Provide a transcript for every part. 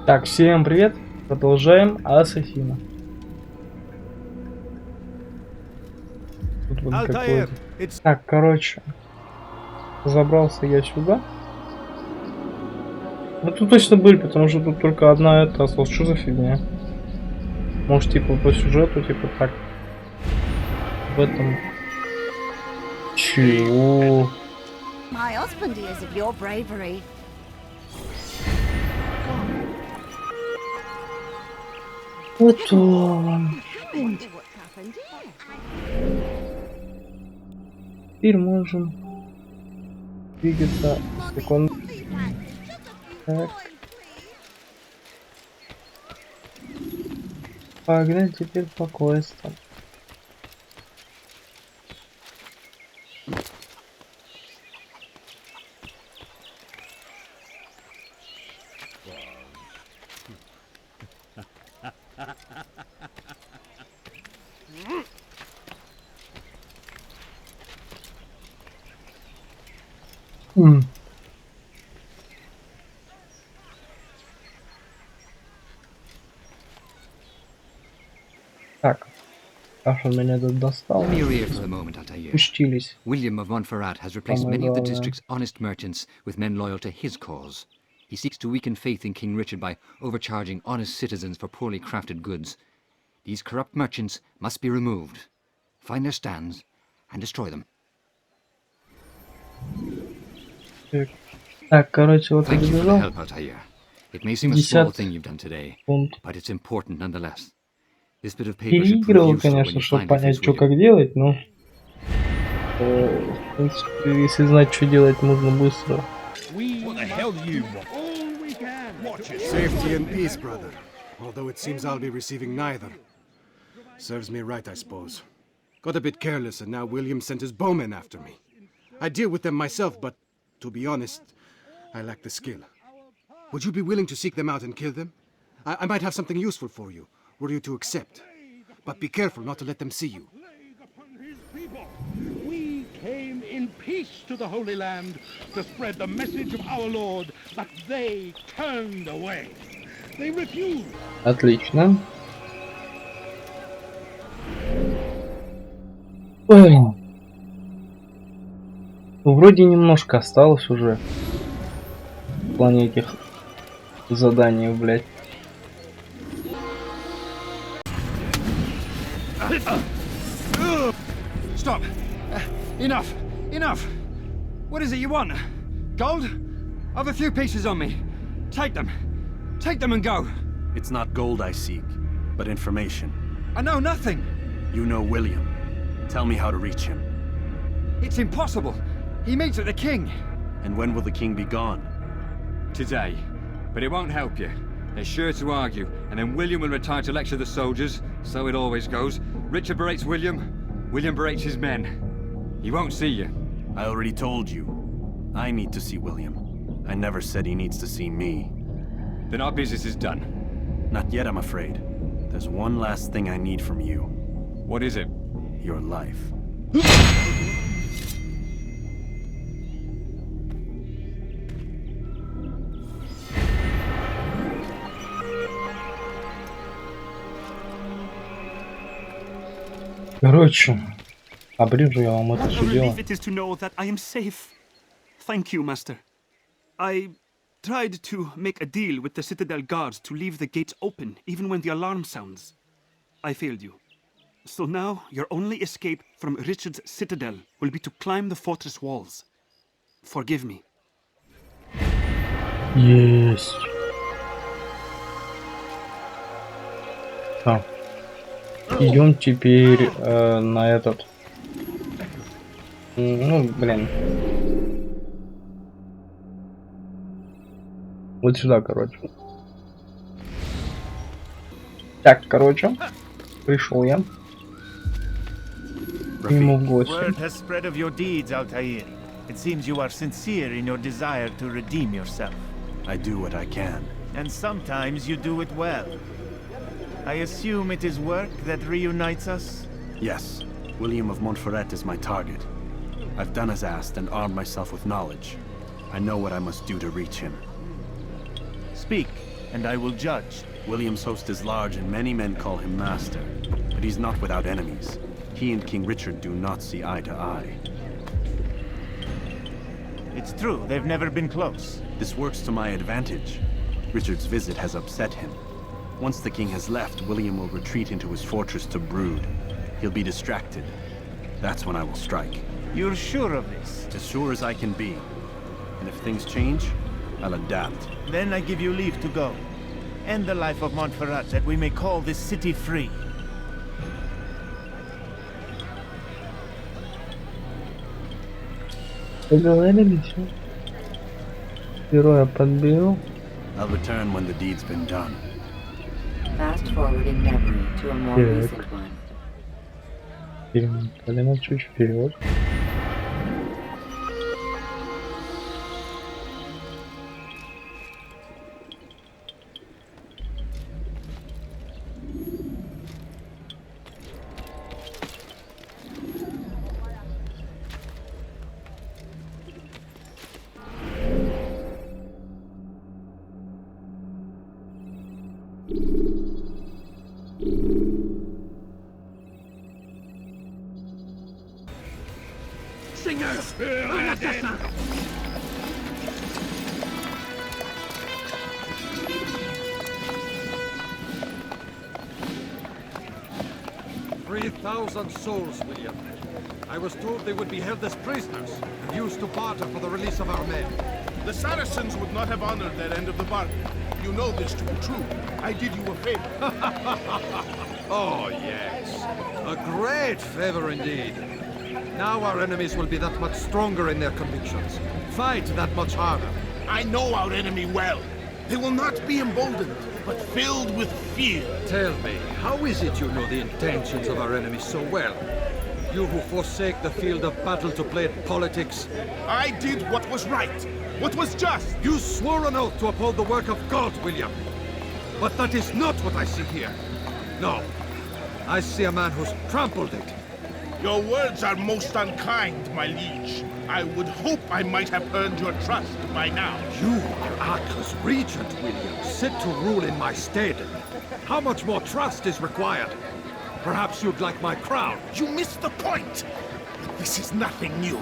Так, всем привет. Продолжаем ассасина. Тут вот какой-то. Так, короче. Забрался я сюда. Мы тут точно были, потому что тут только одна эта осталась. Что за фигня? Может, типа по сюжету, типа так. В этом. Чего? Вот он. Теперь можем двигаться. Секунду. Так. Погнали теперь по квестам. Так, аж он меня тут достал. Пустились. William of Montferrat has replaced many of the district's honest merchants with men loyal to his cause. He seeks to weaken faith in King Richard by overcharging honest citizens for poorly crafted goods. These corrupt merchants must be removed. Find their stands and destroy them. Так, короче, вот Thank я you for the добежал. help, Altair. It may seem a small thing you've done today, but it's important nonetheless. This bit of paper should prove Переигрывал, useful when конечно, you чтобы finally понять, face что как William. делать, но в принципе, если знать, что делать, можно быстро. What the hell do you want? All we can. Watch it. Safety and peace, brother. Although it seems I'll be receiving neither. Serves me right, I suppose. Got a bit careless and now William sent his bowmen after me. I deal with them myself, but to be honest, I lack the skill. Would you be willing to seek them out and kill them? I might have something useful for you, were you to accept. But be careful not to let them see you. We came in peace to the Holy Land to spread the message of our Lord, but they turned away. They refused. Отлично. Ой. Ну, вроде немножко осталось уже в плане этих заданий, блядь. Stop! Enough! Enough! What is it you want? Gold? I've a few pieces on me. Take them. Take them and go. It's not gold I seek, but information. I know nothing. You know William. Tell me how to reach him. It's impossible. He meets at the king. And when will the king be gone? Today. But it won't help you. They're sure to argue, and then William will retire to lecture the soldiers. So it always goes. Richard berates William. William berates his men. He won't see you. I already told you. I need to see William. I never said he needs to see me. Then our business is done. Not yet, I'm afraid. There's one last thing I need from you. What is it? Your life. Короче, обрежу я вам это все дело. It is to know that I am safe. Thank you, master. I tried to make a deal with the Citadel guards to leave the gates open even when the alarm sounds. I failed you. So now your only escape from Richard's Citadel will be to climb the fortress walls. Forgive me. Есть. Так. Идем теперь на этот. Ну, блин. Вот сюда, короче. Так, короче. Пришел я. Ему в гости. Word has spread of your deeds, Altair. It seems you are sincere in your desire to redeem yourself. I do what I can. And sometimes you do it well. I assume it is work that reunites us? Yes, William of Montferrat is my target. I've done as asked and armed myself with knowledge. I know what I must do to reach him. Speak, and I will judge. William's host is large and many men call him master, but he's not without enemies. He and King Richard do not see eye to eye. It's true, they've never been close. This works to my advantage. Richard's visit has upset him. Once the king has left, William will retreat into his fortress to brood. He'll be distracted. That's when I will strike. You're sure of this? As sure as I can be. And if things change, I'll adapt. Then I give you leave to go. End the life of Montferrat, that we may call this city free. Поговорили, всё. Героя подбил. I'll return when the deed's been done. Fast forwarding memory to a more Так. recent one. Перемотали чуть вперед. Un assassin! "3,000 souls, William. I was told they would be held as prisoners and used to barter for the release of our men. The Saracens would not have honored that end of the bargain. You know this to be true. I did you a favor. Oh, yes. A great favor indeed. Now our enemies will be that much stronger in their convictions. Fight that much harder. I know our enemy well. They will not be emboldened, but filled with fear. Tell me, how is it you know the intentions of our enemies so well? You who forsake the field of battle to play at politics. I did what was right, what was just. You swore an oath to uphold the work of God, William. But that is not what I see here. No. I see a man who's trampled it. Your words are most unkind, my liege. I would hope I might have earned your trust by now. You are Acre's regent, William, set to rule in my stead. How much more trust is required? Perhaps you'd like my crown. You missed the point. This is nothing new.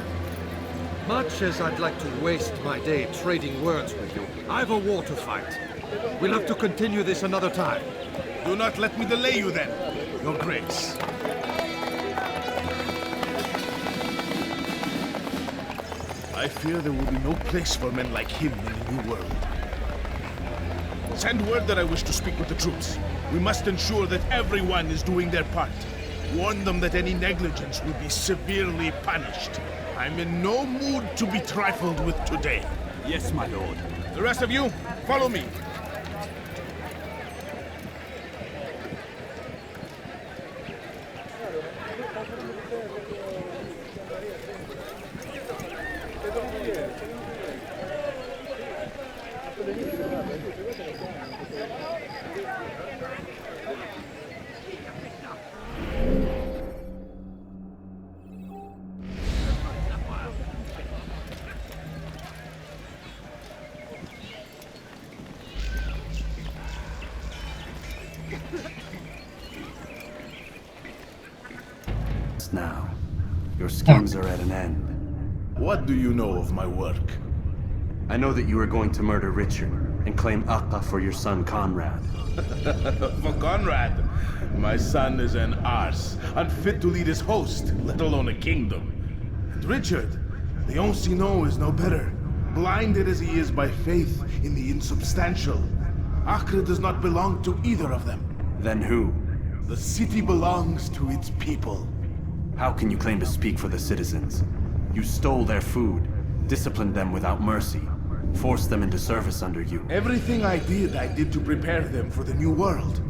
Much as I'd like to waste my day trading words with you, I've a war to fight. We'll have to continue this another time. Do not let me delay you then, Your Grace. I fear there will be no place for men like him in the New World. Send word that I wish to speak with the troops. We must ensure that everyone is doing their part. Warn them that any negligence will be severely punished. I'm in no mood to be trifled with today. Yes, my lord. The rest of you, follow me. Now, your schemes are at an end. What do you know of my work? I know that you are going to murder Richard and claim Akka for your son Conrad. For Conrad, my son is an arse, unfit to lead his host, let alone a kingdom. And Richard, the Ancien is no better, blinded as he is by faith in the insubstantial. Acre does not belong to either of them. Then who? The city belongs to its people. How can you claim to speak for the citizens? You stole their food, disciplined them without mercy, forced them into service under you. Everything I did to prepare them for the new world.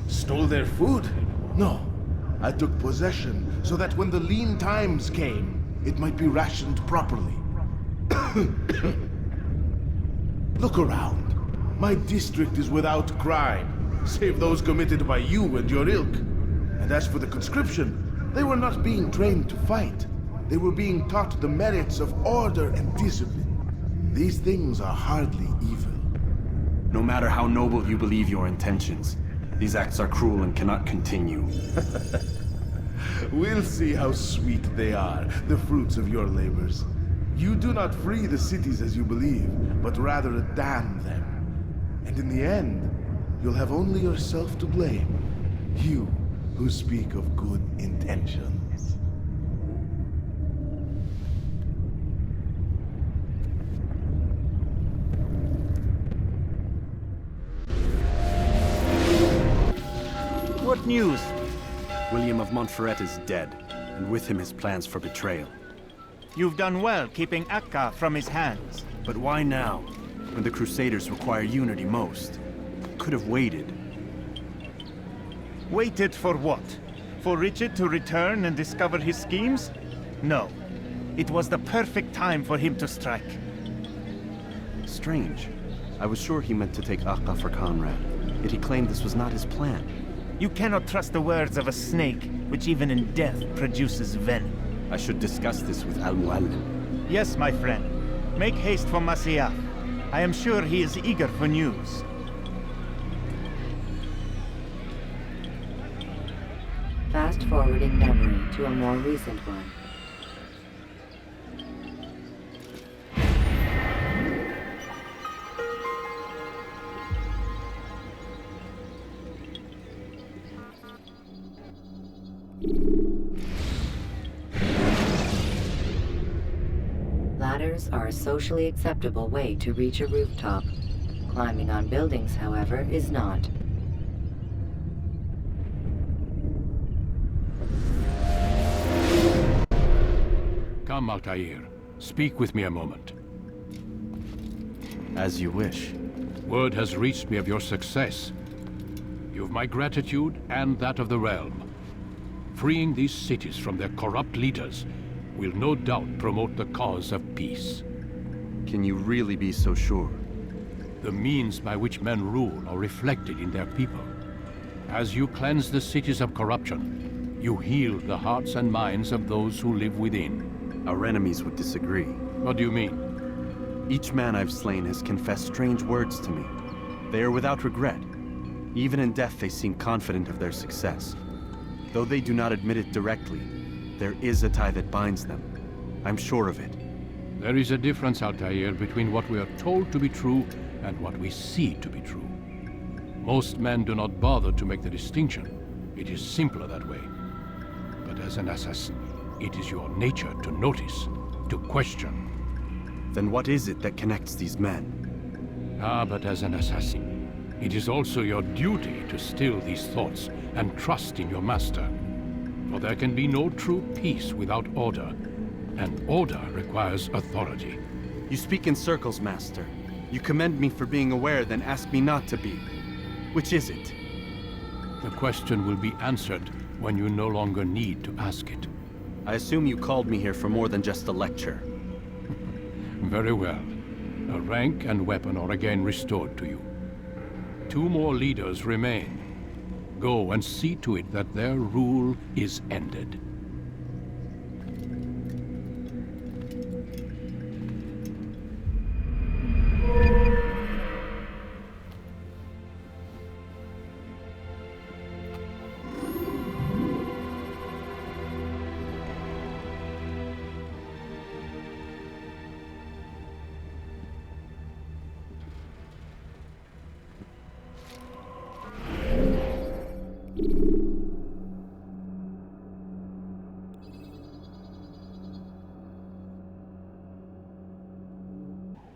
Stole their food? No. I took possession so that when the lean times came, it might be rationed properly. Look around. My district is without crime, save those committed by you and your ilk. And as for the conscription, they were not being trained to fight. They were being taught the merits of order and discipline. These things are hardly evil. No matter how noble you believe your intentions, these acts are cruel and cannot continue. We'll see how sweet they are, the fruits of your labors. You do not free the cities as you believe, but rather damn them. And in the end, you'll have only yourself to blame. You who speak of good intentions. What news? William of Montferrat is dead, and with him his plans for betrayal. You've done well keeping Akka from his hands. But why now, when the Crusaders require unity most? Could have waited. Waited for what? For Richard to return and discover his schemes? No. It was the perfect time for him to strike. Strange. I was sure he meant to take Akka for Conrad, yet he claimed this was not his plan. You cannot trust the words of a snake, which even in death produces venom. I should discuss this with Al-Muallim. Yes, my friend. Make haste for Masyaf. I am sure he is eager for news. Fast-forwarding memory to a more recent one. Ladders are a socially acceptable way to reach a rooftop. Climbing on buildings, however, is not. Come, Altair. Speak with me a moment. As you wish. Word has reached me of your success. You've my gratitude and that of the realm. Freeing these cities from their corrupt leaders will no doubt promote the cause of peace. Can you really be so sure? The means by which men rule are reflected in their people. As you cleanse the cities of corruption, you heal the hearts and minds of those who live within. Our enemies would disagree. What do you mean? Each man I've slain has confessed strange words to me. They are without regret. Even in death they seem confident of their success. Though they do not admit it directly, there is a tie that binds them. I'm sure of it. There is a difference, Altair, between what we are told to be true and what we see to be true. Most men do not bother to make the distinction. It is simpler that way. But as an assassin, it is your nature to notice, to question. Then what is it that connects these men? Ah, but as an assassin, it is also your duty to still these thoughts and trust in your master. For there can be no true peace without order, and order requires authority. You speak in circles, Master. You commend me for being aware, then ask me not to be. Which is it? The question will be answered when you no longer need to ask it. I assume you called me here for more than just a lecture. Very well. A rank and weapon are again restored to you. 2 more leaders remain. Go and see to it that their rule is ended.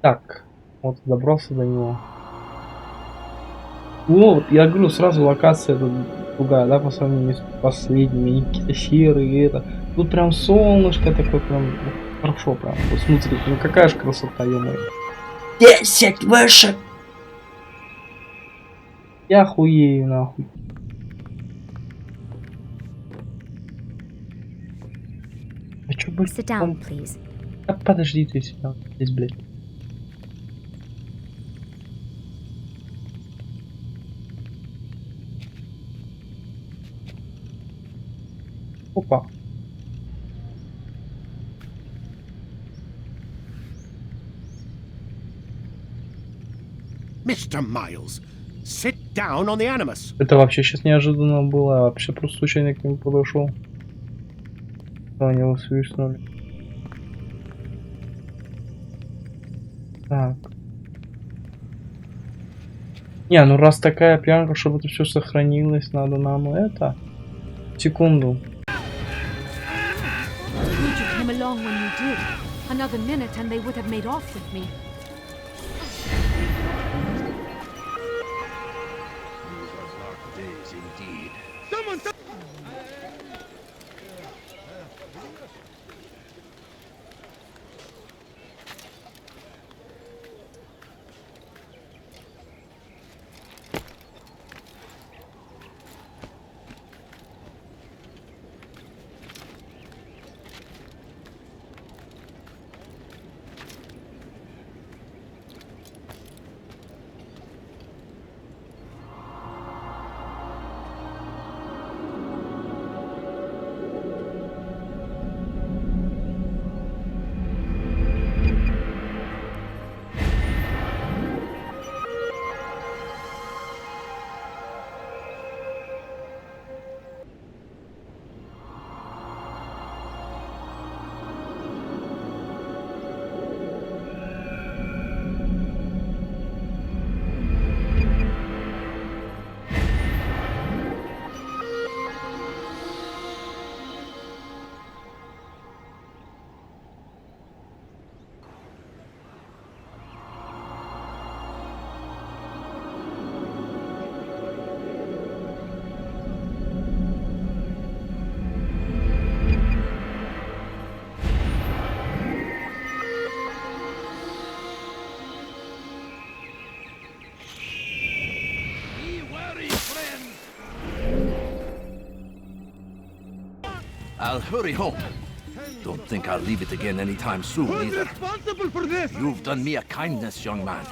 Так, вот добрался до него. Ну, вот я говорю, сразу локация другая, да, по сравнению с последними, и какие-то серые, и это. Тут прям солнышко такое, прям хорошо, прям. Вот смотри, ну какая же красота, ё-моё. 10 выше. Я хуею, нахуй. А чё, блядь? Sit down, please. Да подожди ты сюда, здесь, блядь. Опа. Mr. Miles, sit down on the Animus. Это вообще сейчас неожиданно было, вообще просто случайно к нему подошел. Они его свистнули. Так. Не, ну раз такая пьянка, чтобы это все сохранилось, надо нам это. Секунду. Another minute and they would have made off with me. These are dark days indeed. I'll hurry home. Don't think I'll leave it again anytime soon, either. For this? You've done me a kindness, young man.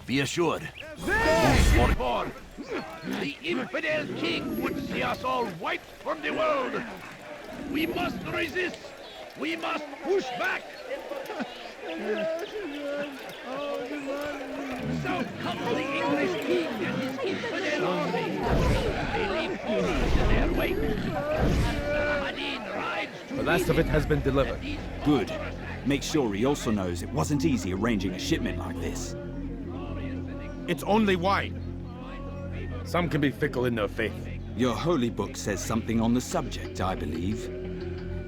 Be assured. For the infidel king would see us all wiped from the world. We must resist. We must push back. So come the English king and his infidel army. They leave horrors in their wake. The last of it has been delivered. Good. Make sure he also knows it wasn't easy arranging a shipment like this. It's only wine. Some can be fickle in their faith. Your holy book says something on the subject, I believe.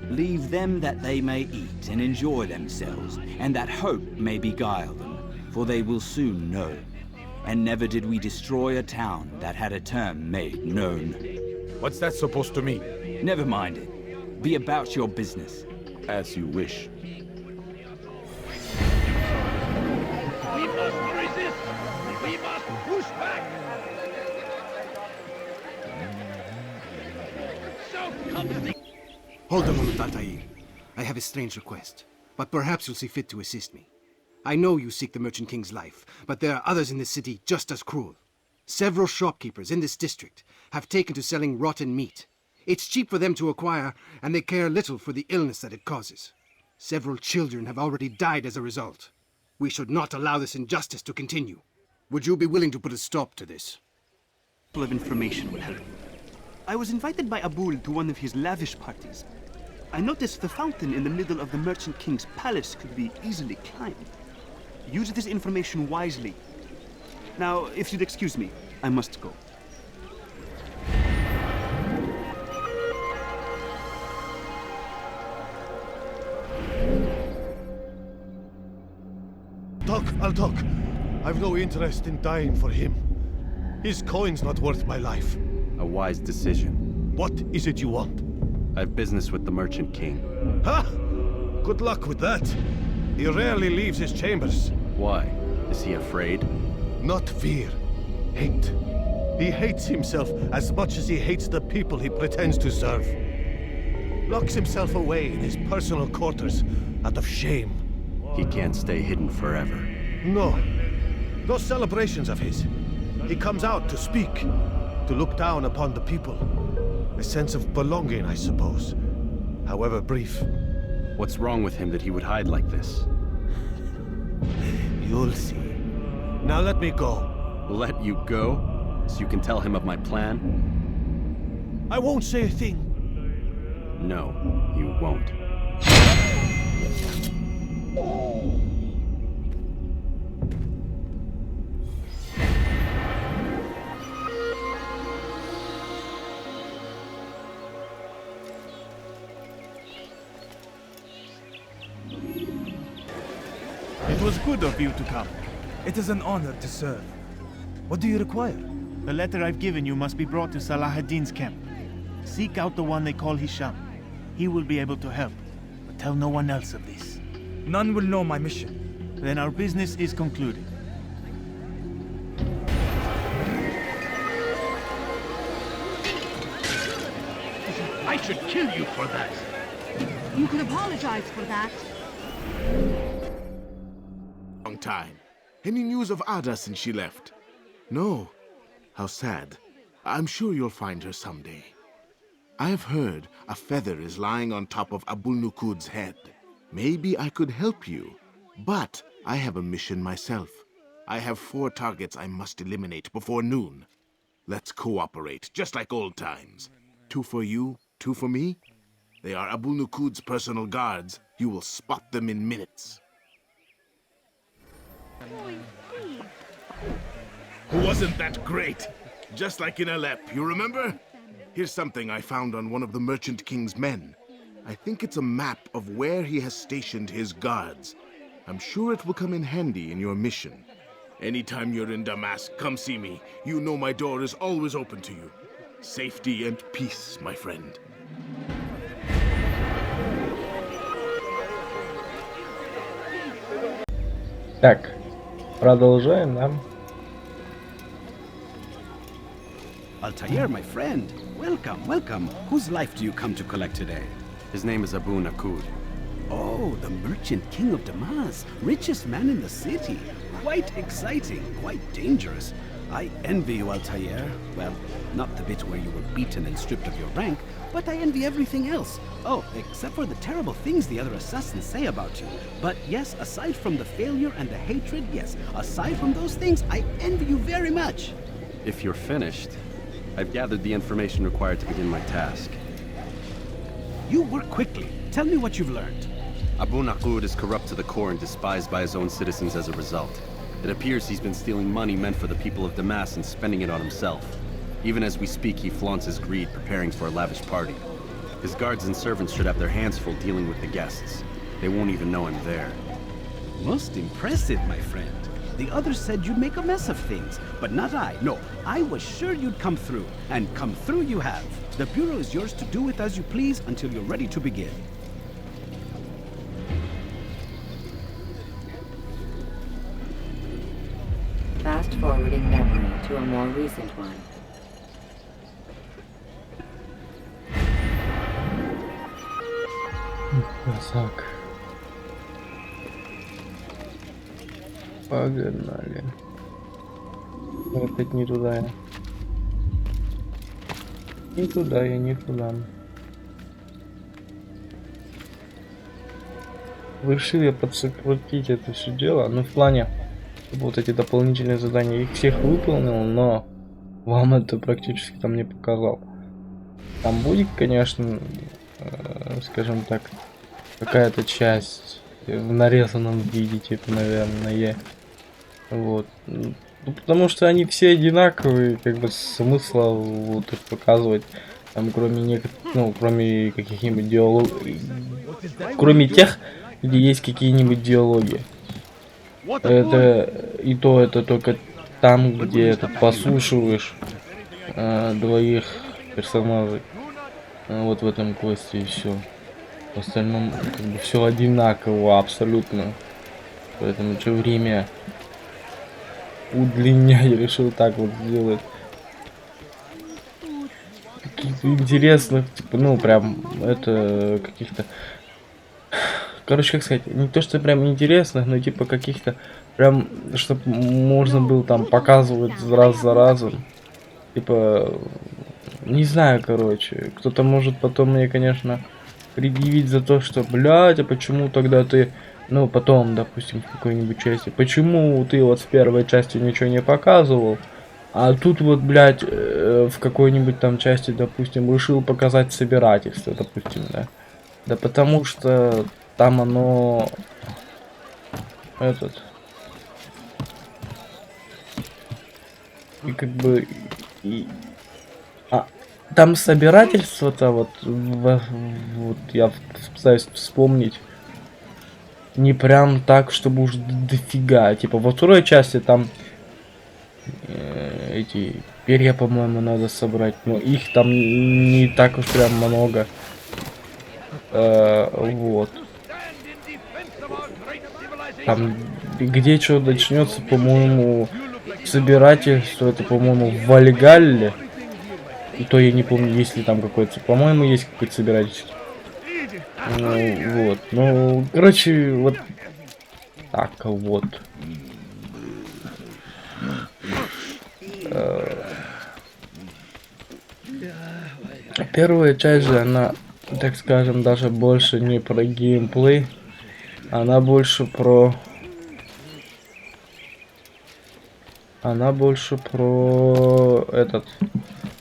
Leave them that they may eat and enjoy themselves, and that hope may beguile them, for they will soon know. And never did we destroy a town that had a term made known. What's that supposed to mean? Never mind it. Be about your business. As you wish. We must resist. We must push back. So come the... Hold a moment, Altair. I have a strange request, but perhaps you'll see fit to assist me. I know you seek the Merchant King's life, but there are others in this city just as cruel. Several shopkeepers in this district have taken to selling rotten meat. It's cheap for them to acquire, and they care little for the illness that it causes. Several children have already died as a result. We should not allow this injustice to continue. Would you be willing to put a stop to this? Full of information will help. I was invited by Abul to one of his lavish parties. I noticed the fountain in the middle of the Merchant King's palace could be easily climbed. Use this information wisely. Now, if you'd excuse me, I must go. I'll talk. I've no interest in dying for him. His coin's not worth my life. A wise decision. What is it you want? I've business with the Merchant King. Huh? Good luck with that. He rarely leaves his chambers. Why? Is he afraid? Not fear. Hate. He hates himself as much as he hates the people he pretends to serve. Locks himself away in his personal quarters out of shame. He can't stay hidden forever. No. Those celebrations of his. He comes out to speak, to look down upon the people. A sense of belonging, I suppose. However brief. What's wrong with him that he would hide like this? You'll see. Now let me go. Let you go? So you can tell him of my plan? I won't say a thing. No, you won't. It was good of you to come. It is an honor to serve. What do you require? The letter I've given you must be brought to Salah ad-Din's camp. Seek out the one they call Hisham. He will be able to help, but tell no one else of this. None will know my mission. Then our business is concluded. I should kill you for that. You can apologize for that. Long time. Any news of Ada since she left? No. How sad. I'm sure you'll find her someday. I have heard a feather is lying on top of Abul Nukud's head. Maybe I could help you, but I have a mission myself. I have 4 targets I must eliminate before noon. Let's cooperate, just like old times. 2 for you, 2 for me. They are Abul Nukud's personal guards. You will spot them in minutes. Wasn't that great? Just like in Alep, you remember? Here's something I found on one of the Merchant King's men. I think it's a map of where he has stationed his guards. I'm sure it will come in handy in your mission. Anytime you're in Damascus, come see me. You know my door is always open to you. Safety and peace, my friend. Так, продолжаем, да? Altair, my friend. Welcome, welcome. Whose life do you come to collect today? His name is Abu Nakud. Oh, the merchant king of Damas. Richest man in the city. Quite exciting, quite dangerous. I envy you, Altair. Well, not the bit where you were beaten and stripped of your rank, but I envy everything else. Oh, except for the terrible things the other assassins say about you. But yes, aside from the failure and the hatred, yes, aside from those things, I envy you very much. If you're finished, I've gathered the information required to begin my task. You work quickly. Tell me what you've learned. Abu Nakud is corrupt to the core and despised by his own citizens as a result. It appears he's been stealing money meant for the people of Damas and spending it on himself. Even as we speak, he flaunts his greed, preparing for a lavish party. His guards and servants should have their hands full dealing with the guests. They won't even know I'm there. Most impressive, my friend. The others said you'd make a mess of things, but not I. No, I was sure you'd come through, and come through you have. The Bureau is yours to do with as you please until you're ready to begin. Fast-forwarding memory to a more recent one. Так. Погнали. Опять не туда я. Не туда я, не туда. Решил я подсократить это все дело, ну в плане, вот эти дополнительные задания, их всех выполнил, но вам это практически там не показал. Там будет, конечно, скажем так, какая-то часть в нарезанном виде, типа, наверное, вот. Ну, потому что они все одинаковые, как бы смысла вот их показывать, там, кроме некоторых, ну, кроме каких-нибудь диалогов, кроме тех, где есть какие-нибудь диалоги. Это и то это только там, где ты послушиваешь двоих персонажей. Вот в этом квесте и все. В остальном как бы все одинаково абсолютно. Поэтому что время удлинять, решил так вот сделать. Каких-то интересных, типа, ну прям это каких-то. Короче, как сказать, не то что прям интересных, но типа каких-то прям, чтобы можно было там показывать раз за разом. Типа, не знаю, короче. Кто-то может потом мне, конечно, предъявить за то, что, блядь, а почему тогда ты Ну, потом, допустим, в какой-нибудь части. Почему ты вот в первой части ничего не показывал, а тут вот, блядь, в какой-нибудь там части, допустим, решил показать собирательство, допустим, да? Да потому что там оно... И как бы... там собирательство-то вот я пытаюсь вспомнить. Не прям так, чтобы уж дофига. Типа во второй части там эти перья, по-моему, надо собрать. Но их там не так уж прям много. Вот. Там где что начнется, по-моему, собирательство, это, по-моему, в Вальгалле. И то я не помню, есть ли там какой-то, по-моему, есть какой-то собирательство. Ну, вот. Ну, короче, вот так вот. Первая часть же, она, так скажем, даже больше не про геймплей. Она больше про...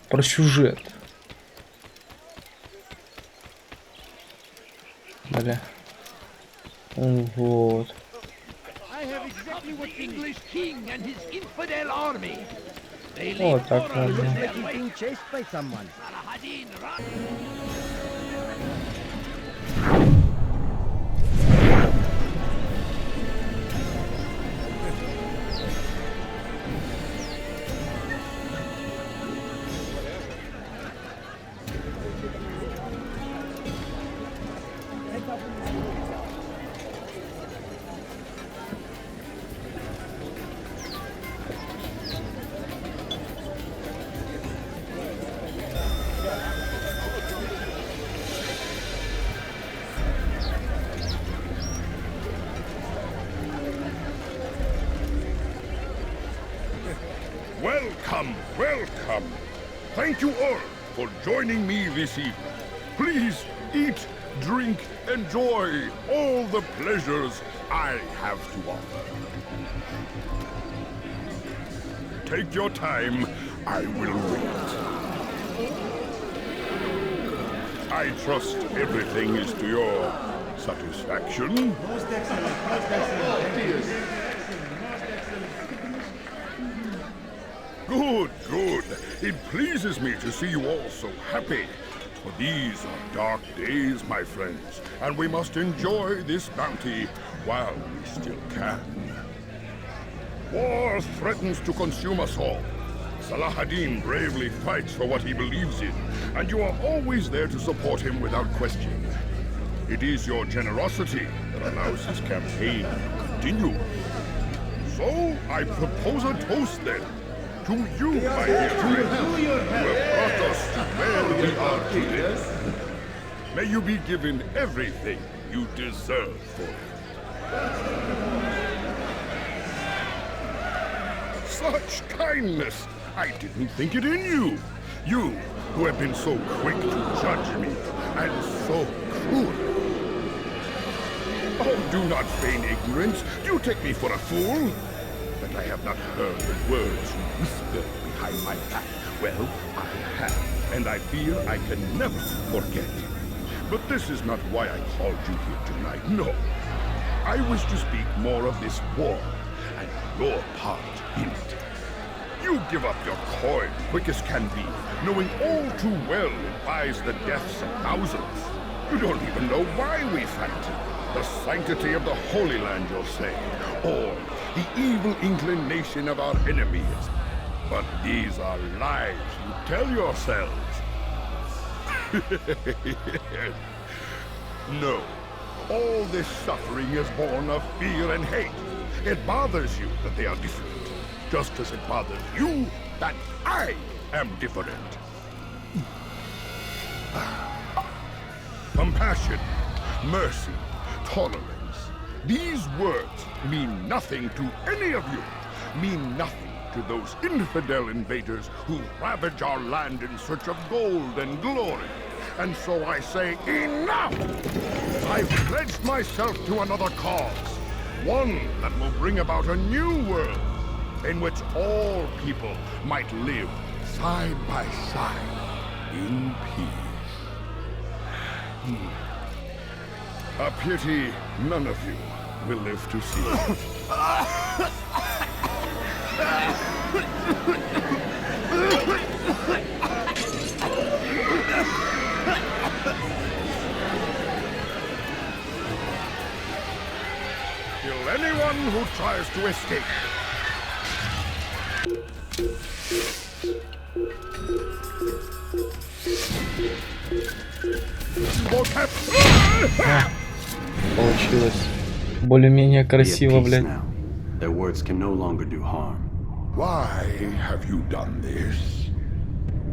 про сюжет. Бля. Вот. Вот так можно. Welcome, welcome. Thank you all for joining me this evening. Please eat, drink, enjoy all the pleasures I have to offer. Take your time, I will wait. I trust everything is to your satisfaction. Most excellent, most excellent. Good, good. It pleases me to see you all so happy. For these are dark days, my friends, and we must enjoy this bounty while we still can. War threatens to consume us all. Salah-ad-Din bravely fights for what he believes in, and you are always there to support him without question. It is your generosity that allows his campaign to continue. So, I propose a toast then. To you, my dear friends, who have brought us to where we are today. May you be given everything you deserve for it. Such kindness! I didn't think it in you. You, who have been so quick to judge me, and so cruel. Oh, do not feign ignorance. Do you take me for a fool? That I have not heard the words you whispered behind my back. Well, I have, and I fear I can never forget. But this is not why I called you here tonight, no. I wish to speak more of this war, and your part in it. You give up your coin quick as can be, knowing all too well it buys the deaths of thousands. You don't even know why we fight. The sanctity of the Holy Land, you'll say, or the evil inclination of our enemies. But these are lies you tell yourselves. No, all this suffering is born of fear and hate. It bothers you that they are different, just as it bothers you that I am different. Compassion, mercy, tolerance. These words mean nothing to any of you. Mean nothing to those infidel invaders who ravage our land in search of gold and glory. And so I say, enough! I've pledged myself to another cause. One that will bring about a new world in which all people might live side by side in peace. A pity none of you will live to see it. Kill anyone who tries to escape. Получилось. Более-менее красиво, блядь. Their words can no longer do harm. Why have you done this?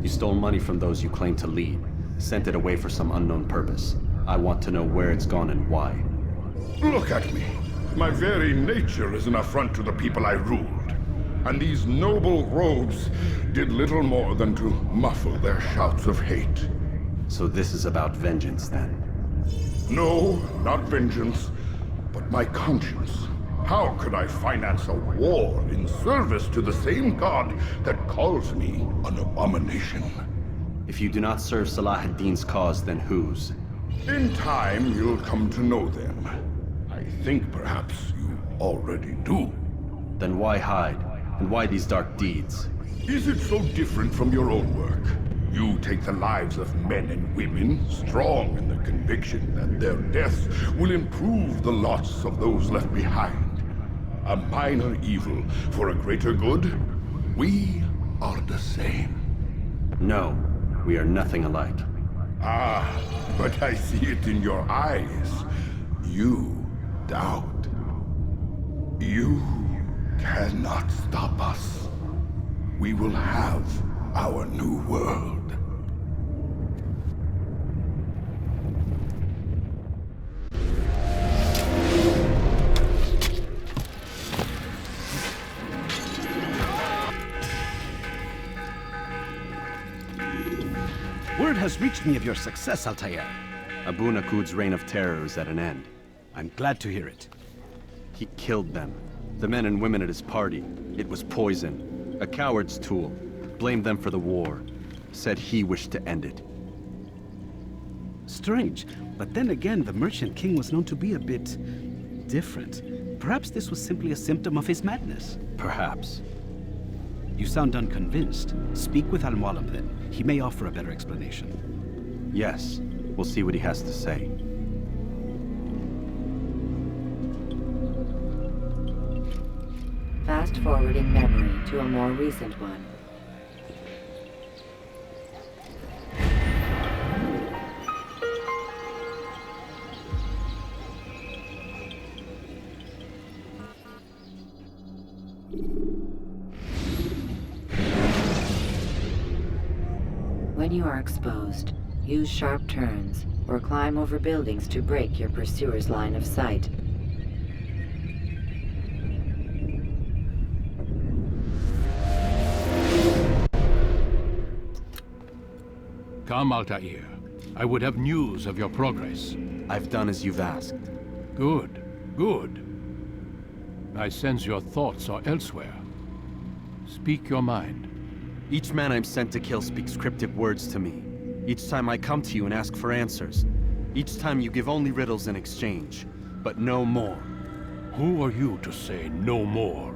You stole money from those you claim to lead, sent it away for some unknown purpose. I want to know where it's gone and why. Look at me. My very nature is an affront to the people I ruled. And these noble robes did little more than to muffle their shouts of hate. So this is about vengeance, then? No, not vengeance, but my conscience. How could I finance a war in service to the same god that calls me an abomination? If you do not serve Salah ad-Din's cause, then whose? In time, you'll come to know them. I think perhaps you already do. Then why hide? And why these dark deeds? Is it so different from your own work? You take the lives of men and women, strong in the conviction that their deaths will improve the lots of those left behind. A minor evil for a greater good? We are the same. No, we are nothing alike. Ah, but I see it in your eyes. You doubt. You cannot stop us. We will have our new world. Word has reached me of your success, Altair. Abu Nakud's reign of terror is at an end. I'm glad to hear it. He killed them. The men and women at his party. It was poison. A coward's tool. Blamed them for the war. Said he wished to end it. Strange, but then again, the Merchant King was known to be a bit different. Perhaps this was simply a symptom of his madness. Perhaps. You sound unconvinced. Speak with Al-Mualim then. He may offer a better explanation. Yes. We'll see what he has to say. Fast-forwarding memory to a more recent one. When you are exposed, use sharp turns or climb over buildings to break your pursuer's line of sight. Come, Altair. I would have news of your progress. I've done as you've asked. Good, good. I sense your thoughts are elsewhere. Speak your mind. Each man I'm sent to kill speaks cryptic words to me. Each time I come to you and ask for answers. Each time you give only riddles in exchange, but no more. Who are you to say no more?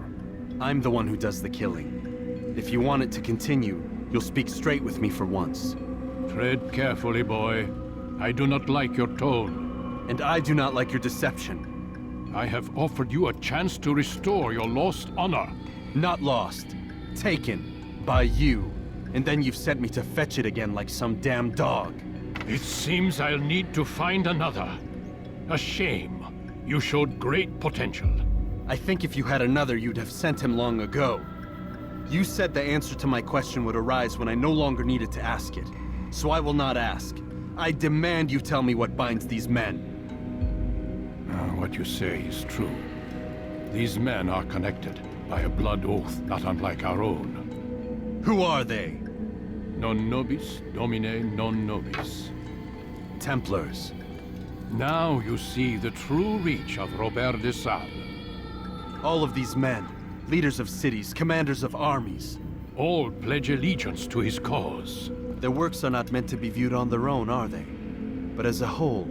I'm the one who does the killing. If you want it to continue, you'll speak straight with me for once. Tread carefully, boy. I do not like your tone. And I do not like your deception. I have offered you a chance to restore your lost honor. Not lost. Taken. By you. And then you've sent me to fetch it again like some damn dog. It seems I'll need to find another. A shame. You showed great potential. I think if you had another, you'd have sent him long ago. You said the answer to my question would arise when I no longer needed to ask it. So I will not ask. I demand you tell me what binds these men. What you say is true. These men are connected by a blood oath not unlike our own. Who are they? Non nobis, domine non nobis. Templars. Now you see the true reach of Robert de Sales. All of these men, leaders of cities, commanders of armies, all pledge allegiance to his cause. Their works are not meant to be viewed on their own, are they? But as a whole,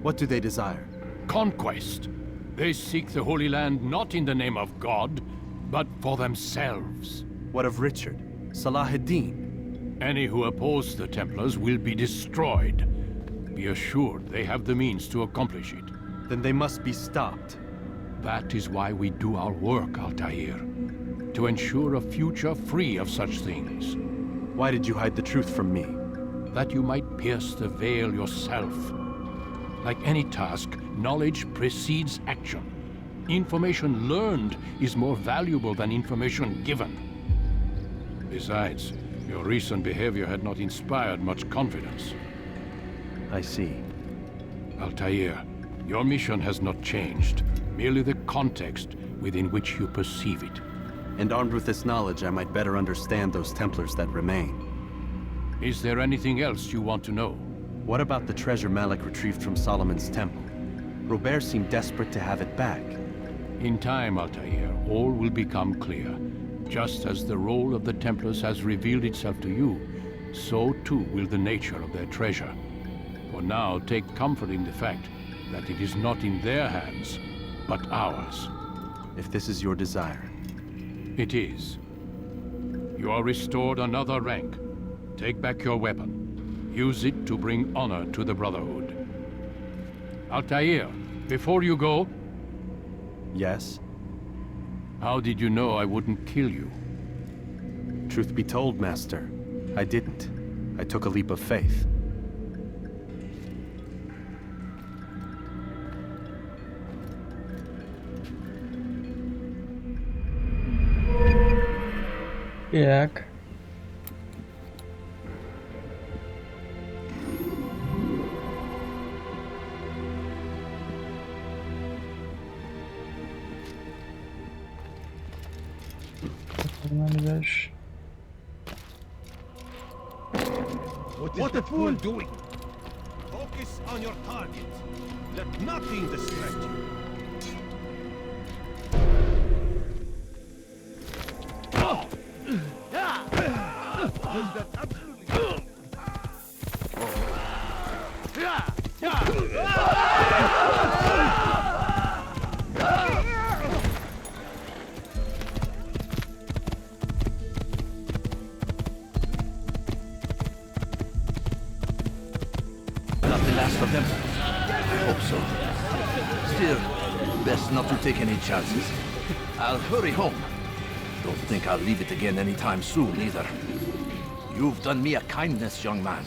what do they desire? Conquest. They seek the Holy Land not in the name of God, but for themselves. What of Richard? Salah-ad-Din? Any who oppose the Templars will be destroyed. Be assured they have the means to accomplish it. Then they must be stopped. That is why we do our work, Altair. To ensure a future free of such things. Why did you hide the truth from me? That you might pierce the veil yourself. Like any task, knowledge precedes action. Information learned is more valuable than information given. Besides, your recent behavior had not inspired much confidence. I see. Altair, your mission has not changed. Merely the context within which you perceive it. And armed with this knowledge, I might better understand those Templars that remain. Is there anything else you want to know? What about the treasure Malik retrieved from Solomon's temple? Robert seemed desperate to have it back. In time, Altair, all will become clear. Just as the role of the Templars has revealed itself to you, so too will the nature of their treasure. For now, take comfort in the fact that it is not in their hands, but ours. If this is your desire. It is. You are restored another rank. Take back your weapon. Use it to bring honor to the Brotherhood. Altair, before you go... Yes? How did you know I wouldn't kill you? Truth be told, Master, I didn't. I took a leap of faith. Так. Погнали дальше. What the fool doing? Focus on your target. Let nothing distract you. Not the last of them. I hope so. Still, best not to take any chances. I'll hurry home. Don't think I'll leave it again anytime soon, either. You've done me a kindness, young man.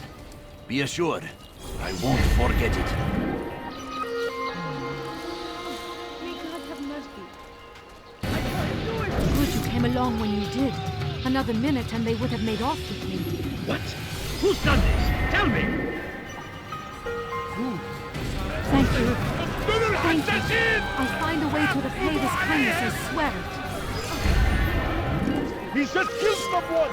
Be assured, I won't forget it. May God have mercy. Good you came along when you did. Another minute and they would have made off with me. What? Who's done this? Tell me! Thank you. Thank you. I'll find a way to repay this kindness, I swear it. He just killed someone!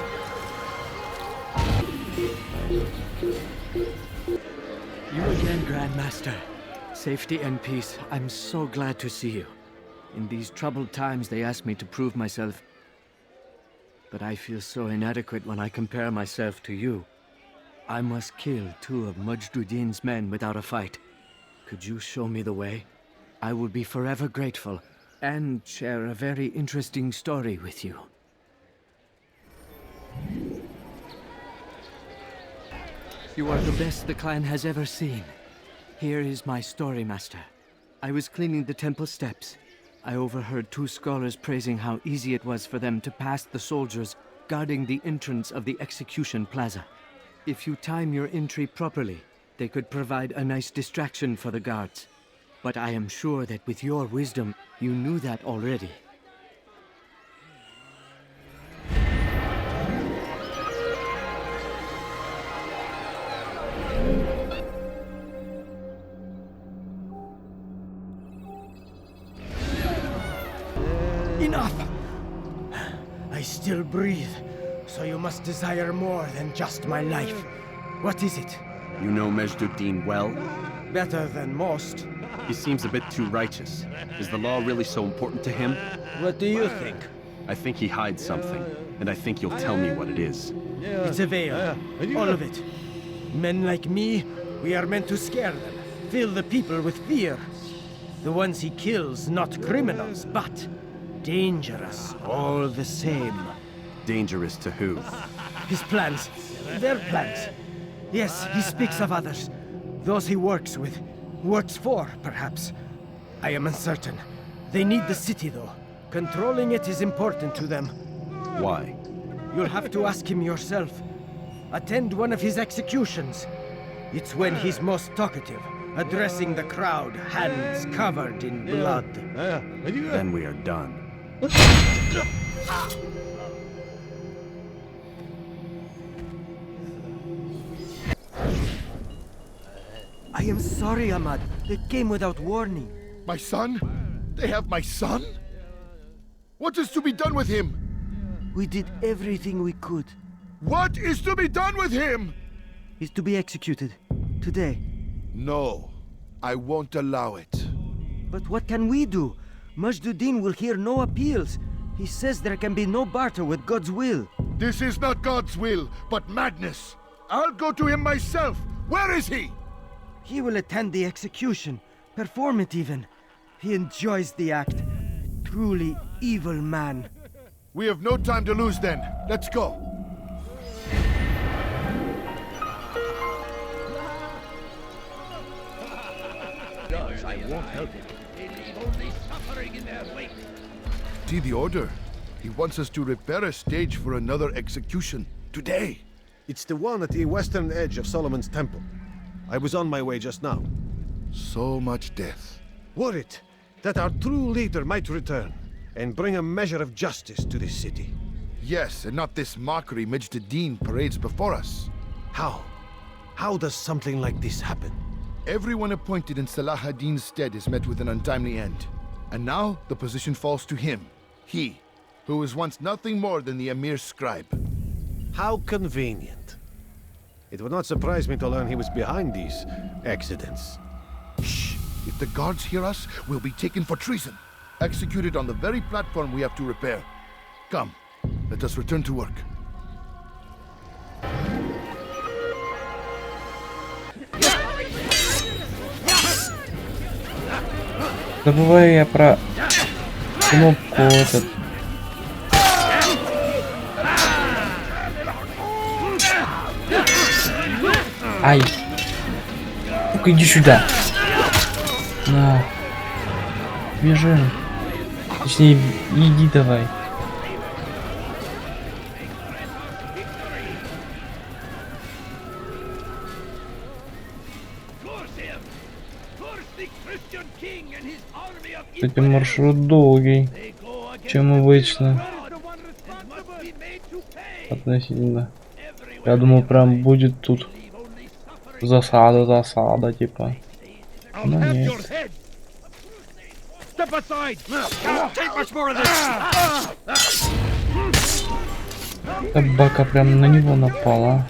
You again, Grandmaster. Safety and peace. I'm so glad to see you. In these troubled times, they asked me to prove myself. But I feel so inadequate when I compare myself to you. I must kill 2 of Mujduddin's men without a fight. Could you show me the way? I will be forever grateful, and share a very interesting story with you. You are the best the clan has ever seen. Here is my story, Master. I was cleaning the temple steps. I overheard 2 scholars praising how easy it was for them to pass the soldiers guarding the entrance of the execution plaza. If you time your entry properly, they could provide a nice distraction for the guards. But I am sure that with your wisdom, you knew that already. Enough! I still breathe, so you must desire more than just my life. What is it? You know Mejduddin well? Better than most. He seems a bit too righteous. Is the law really so important to him? What do you think? I think he hides something, and I think you'll tell me what it is. It's a veil. All of it. Men like me, we are meant to scare them, fill the people with fear. The ones he kills, not criminals, but dangerous all the same. Dangerous to who? His plans. Their plans. Yes, he speaks of others. Those he works with. Works for, perhaps. I am uncertain. They need the city, though. Controlling it is important to them. Why? You'll have to ask him yourself. Attend one of his executions. It's when he's most talkative, addressing the crowd, hands covered in blood. Then we are done. I am sorry, Ahmad. They came without warning. My son? They have my son? What is to be done with him? We did everything we could. What is to be done with him? He's to be executed. Today. No. I won't allow it. But what can we do? Majduddin will hear no appeals. He says there can be no barter with God's will. This is not God's will, but madness. I'll go to him myself. Where is he? He will attend the execution. Perform it even. He enjoys the act. Truly evil man. We have no time to lose then. Let's go. I won't help it. They leave only suffering in their wake. See the order. He wants us to repair a stage for another execution. Today. It's the one at the western edge of Solomon's temple. I was on my way just now. So much death. Worried that our true leader might return and bring a measure of justice to this city. Yes, and not this mockery Majduddin parades before us. How? How does something like this happen? Everyone appointed in Salah ad-Din's stead is met with an untimely end. And now the position falls to him. He, who was once nothing more than the Emir's scribe. How convenient. It would not surprise me to learn he was behind these accidents. Shh! If the guards hear us, we'll be taken for treason. Executed on the very platform we have to repair. Come, let us return to work. Забываю я про кнопку этот. Ай! Ну-ка иди сюда. На. Бежи. Точнее, иди давай. Кстати, маршрут долгий, чем обычно. Относительно. Я думал, прям будет тут засада, типа. Но нет. Собака прям на него напала.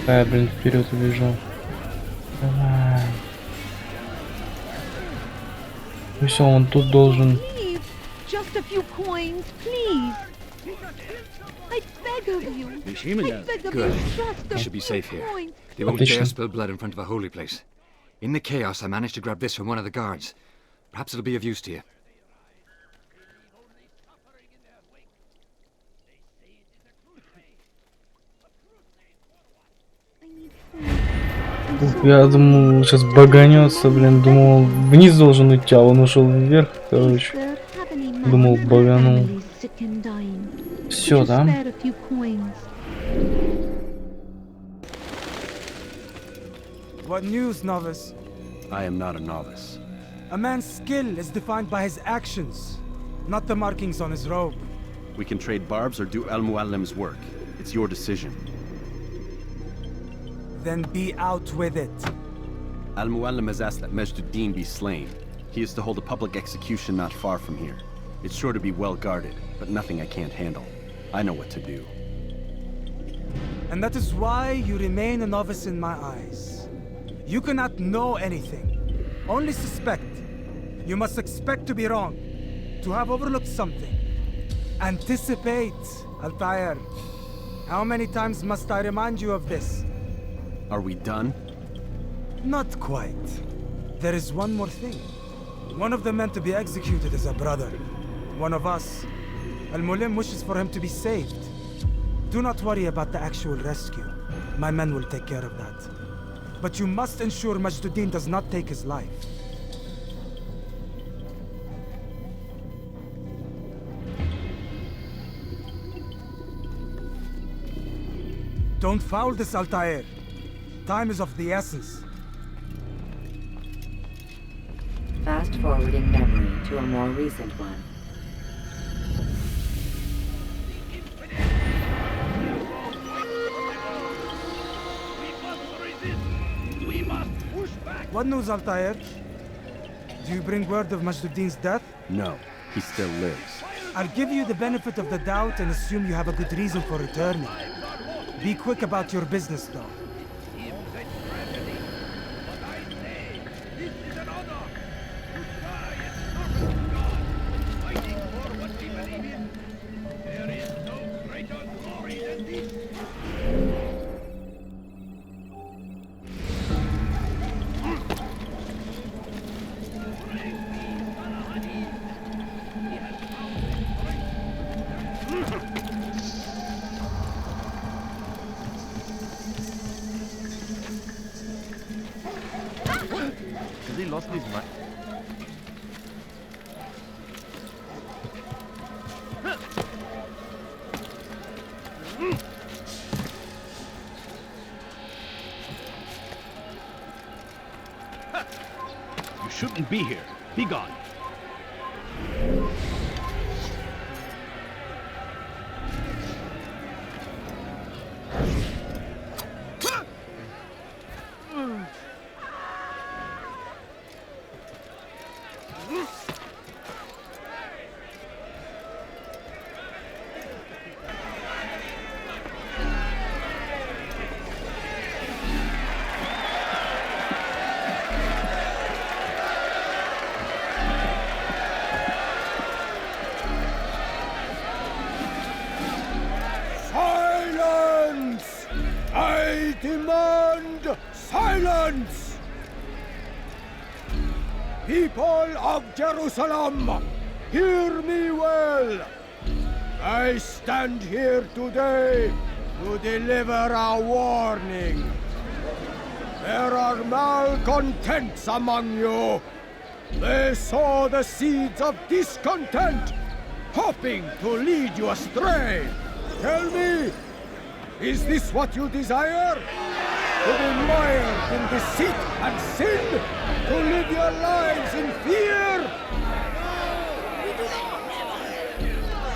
Какая, блин, вперед убежал. Давай. И все, он тут должен. Good. You should be safe here. They won't dare spill blood in front of a holy place. In the chaos, I managed to grab this from one of the guards. Perhaps it'll be of use to you. Я думал, сейчас баганется, блин, думал, вниз должен уйти, а он ушел вверх, короче. Думал, баганул. Все, да? What news, novice? I am not a novice. A man's skill is defined by his actions, not the markings on his robe. We can trade barbs or do Al-Muallim's work. It's your decision. Then be out with it. Al-Muallim has asked that Majduddin be slain. He is to hold a public execution not far from here. It's sure to be well guarded, but nothing I can't handle. I know what to do. And that is why you remain a novice in my eyes. You cannot know anything. Only suspect. You must expect to be wrong. To have overlooked something. Anticipate, Altair. How many times must I remind you of this? Are we done? Not quite. There is one more thing. One of the men to be executed is a brother. One of us. Al-Mulim wishes for him to be saved. Do not worry about the actual rescue. My men will take care of that. But you must ensure Majduddin does not take his life. Don't foul this, Altair. Time is of the essence. Fast-forwarding memory to a more recent one. What news, Altair? Do you bring word of Majduddin's death? No, he still lives. I'll give you the benefit of the doubt and assume you have a good reason for returning. Be quick about your business, though. Has he lost his mind? You shouldn't be here. Be gone. Silence! I demand silence! People of Jerusalem, hear me well. I stand here today to deliver a warning. There are malcontents among you. They sow the seeds of discontent, hoping to lead you astray. Tell me, is this what you desire? To be mired in deceit and sin? To live your lives in fear?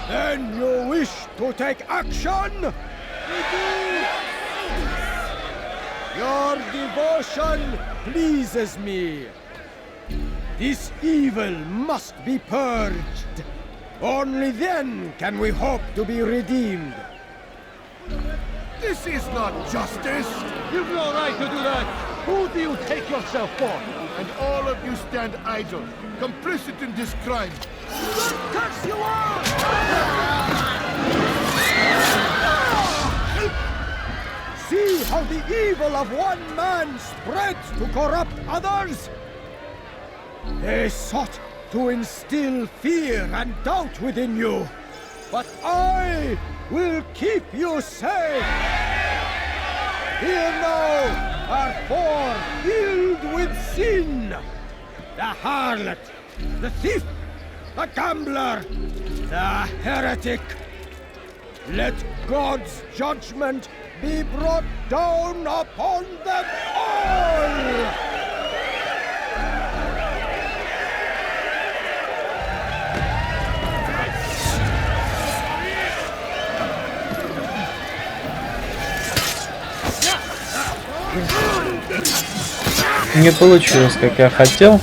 Then you wish to take action? Your devotion pleases me. This evil must be purged. Only then can we hope to be redeemed. This is not justice! You've no right to do that! Who do you take yourself for? And all of you stand idle, complicit in this crime. Curse you all! See how the evil of one man spreads to corrupt others? They sought to instill fear and doubt within you, but I will keep you safe. Here now are four filled with sin. The harlot, the thief, the gambler, the heretic. Let God's judgment be brought down upon them all! Не получилось, как я хотел.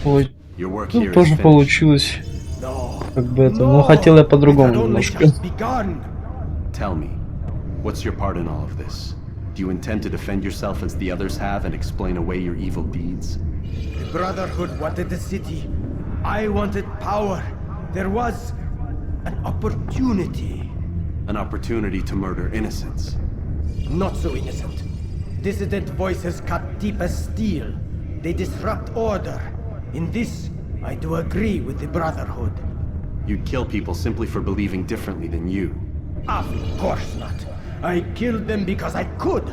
Ой. Ну, тоже получилось. Как бы это, но хотел я по-другому немножко. Tell me, what's your part in all of this? Do you intend to defend yourself as the others have and explain away your evil deeds? The Brotherhood wanted the city. I wanted power. There was an opportunity. An opportunity to murder innocents. Not so innocent. Dissident voices cut deep as steel. They disrupt order. In this, I do agree with the Brotherhood. You'd kill people simply for believing differently than you. Of course not. I killed them because I could.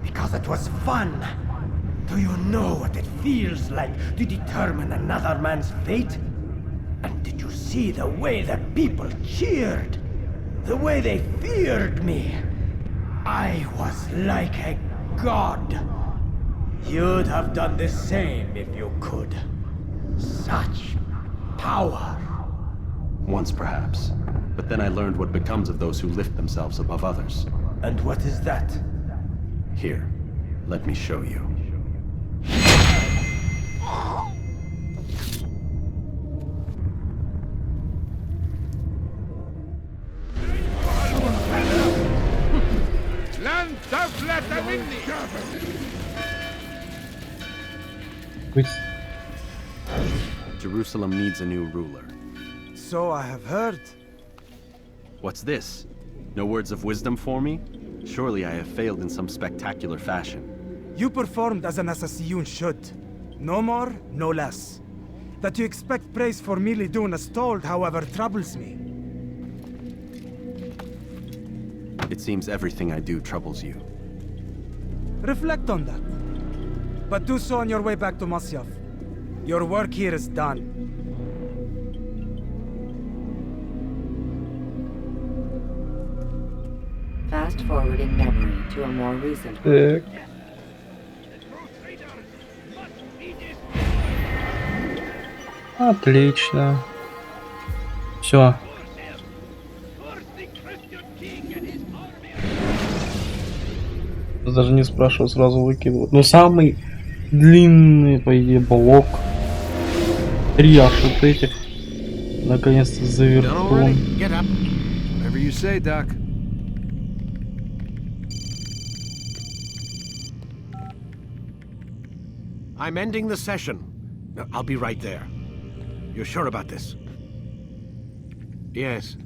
Because it was fun. Do you know what it feels like to determine another man's fate? And did you see the way the people cheered? The way they feared me? I was like a god. You'd have done the same if you could. Such power. Once perhaps. But then I learned what becomes of those who lift themselves above others. And what is that? Here, let me show you. Jerusalem needs a new ruler. So I have heard. What's this? No words of wisdom for me? Surely I have failed in some spectacular fashion. You performed as an assassin should. No more, no less. That you expect praise for merely doing as told, however, troubles me. It seems everything I do troubles you. Reflect on that. But do so on your way back to Masyaf. Your work here is done. Fast forwarding memory to a more recent. Отлично. Все. Даже не спрашиваю, сразу выкидывают. Но самый длинный, по идее, блок. 3 аж вот этих. Наконец-то завершен. I'm ending the session. I'll be right there. You're sure about this? Yes.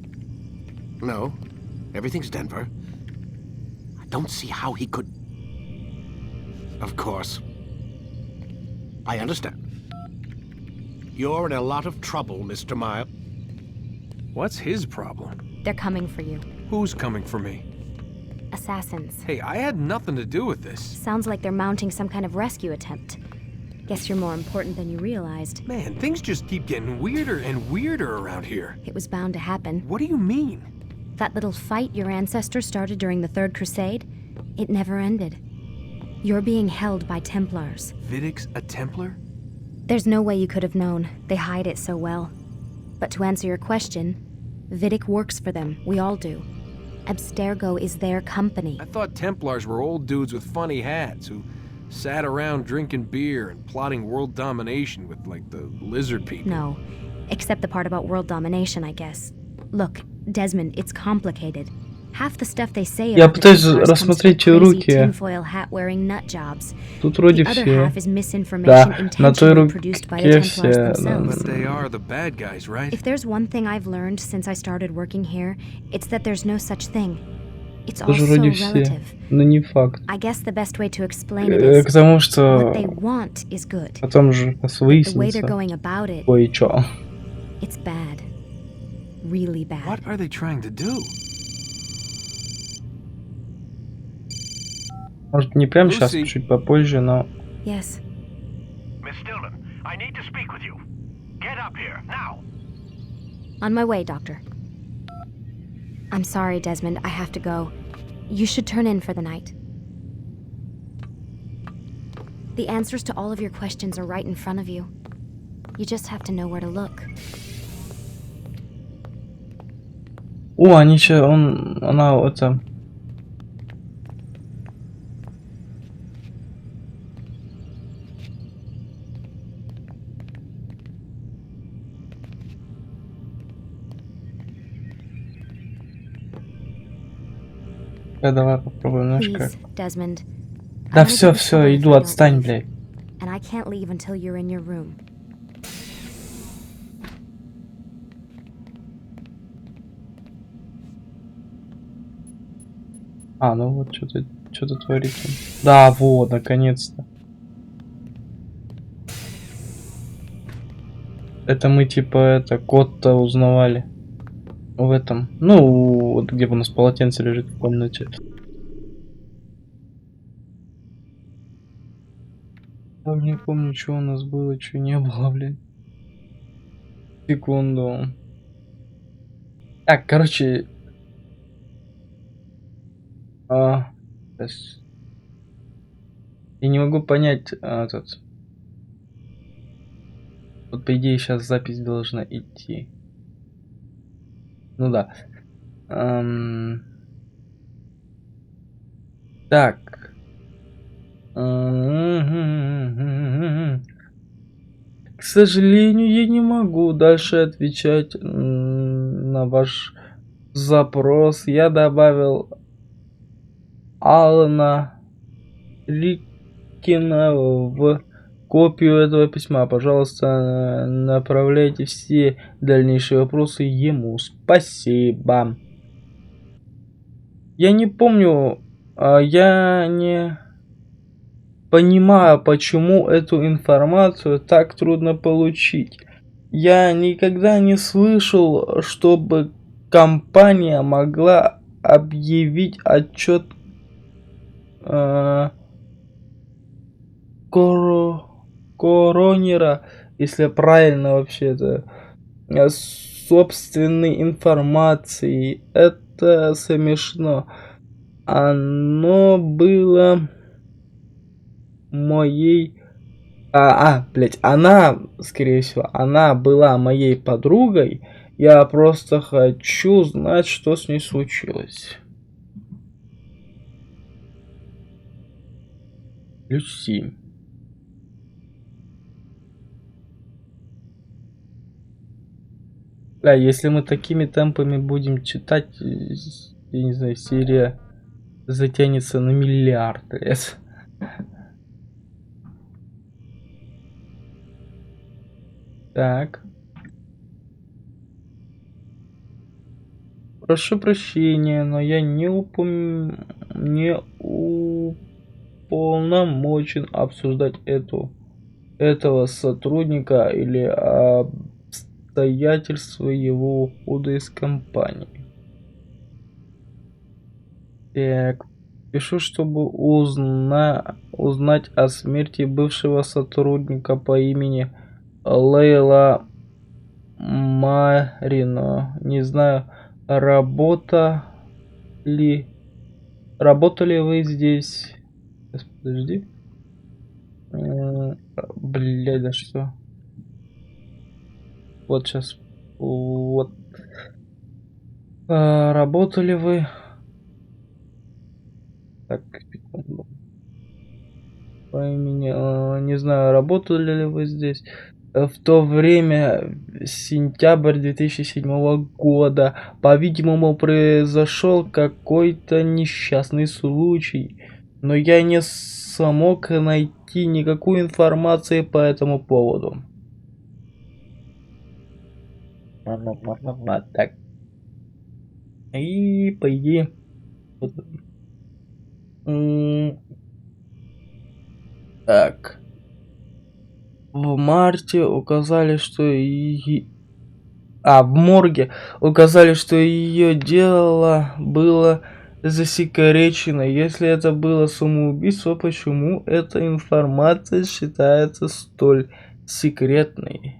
No. Everything's Denver. I don't see how he could... Of course. I understand. You're in a lot of trouble, Mr. Mile. What's his problem? They're coming for you. Who's coming for me? Assassins. Hey, I had nothing to do with this. Sounds like they're mounting some kind of rescue attempt. Guess you're more important than you realized. Man, things just keep getting weirder and weirder around here. It was bound to happen. What do you mean? That little fight your ancestors started during the Third Crusade, it never ended. You're being held by Templars. Vidic's a Templar? There's no way you could have known. They hide it so well. But to answer your question, Vidic works for them. We all do. Abstergo is their company. I thought Templars were old dudes with funny hats who sat around drinking beer and plotting world domination with, like, the lizard people. No. Except the part about world domination, I guess. Look, Desmond, it's complicated. Half the stuff they say Я about пытаюсь the рассмотреть crazy руки. tinfoil hat-wearing nut jobs. Тут вроде The other все. half is misinformation Да, на той intentionally produced by the руке Templars все. themselves. But they are the bad guys, right? If there's one thing I've learned since I started working here, it's that there's no such thing. It's all Тоже so вроде все, relative. но не факт. I guess the best way to explain it is Потому что what they want is good. потом же The way they're выяснится going about it, кое-что. it's bad. Really bad. What are they trying to do? Может, не прямо сейчас, чуть попозже, но... Yes. Miss Stillman, I need to speak with you. Get up here, now. On my way, Doctor. I'm sorry, Desmond. I have to go. You should turn in for the night. The answers to all of your questions are right in front of you. You just have to know where to look. О, они че, она это... Давай попробуем, знаешь Please, как. Desmond. Да все, иду, отстань, блядь. And I can't leave until you're in your room. Ну вот что-то творится. Да, вот, наконец-то. Это мы типа код-то узнавали в этом. Ну, вот где у нас полотенце лежит в комнате. Я не помню, что у нас было, что не было, блин. Секунду. Так, короче. Я не могу понять этот. Вот по идее сейчас запись должна идти. Ну да. Так. К сожалению, я не могу дальше отвечать на ваш запрос. Я добавил Алана Рикина в копию этого письма. Пожалуйста, направляйте все дальнейшие вопросы ему. Спасибо. Я не помню, я не понимаю, почему эту информацию так трудно получить. Я никогда не слышал, чтобы компания могла объявить отчет коронера, если правильно вообще-то, собственной информацией. Это смешно. Оно было моей... блять, она, скорее всего, она была моей подругой. Я просто хочу знать, что с ней случилось. Люси. Да, если мы такими темпами будем читать, я не знаю, серия затянется на миллиард лет. Так. Прошу прощения, но я не уполномочен обсуждать этого сотрудника или обстоятельства его ухода из компании. Так. Пишу, чтобы узнать о смерти бывшего сотрудника по имени Лейла Марино. Не знаю, работали вы здесь? Сейчас, подожди. Блядь, да что? Вот сейчас. Вот. Работали вы? Так, секунду. По имени, не знаю, работали ли вы здесь. В то время, сентябрь 2007 года, по-видимому, произошел какой-то несчастный случай, но я не смог найти никакой информации по этому поводу. Так. И по идее... Так. В марте указали, что в морге указали, что ее дело было засекречено. Если это было самоубийство, почему эта информация считается столь секретной?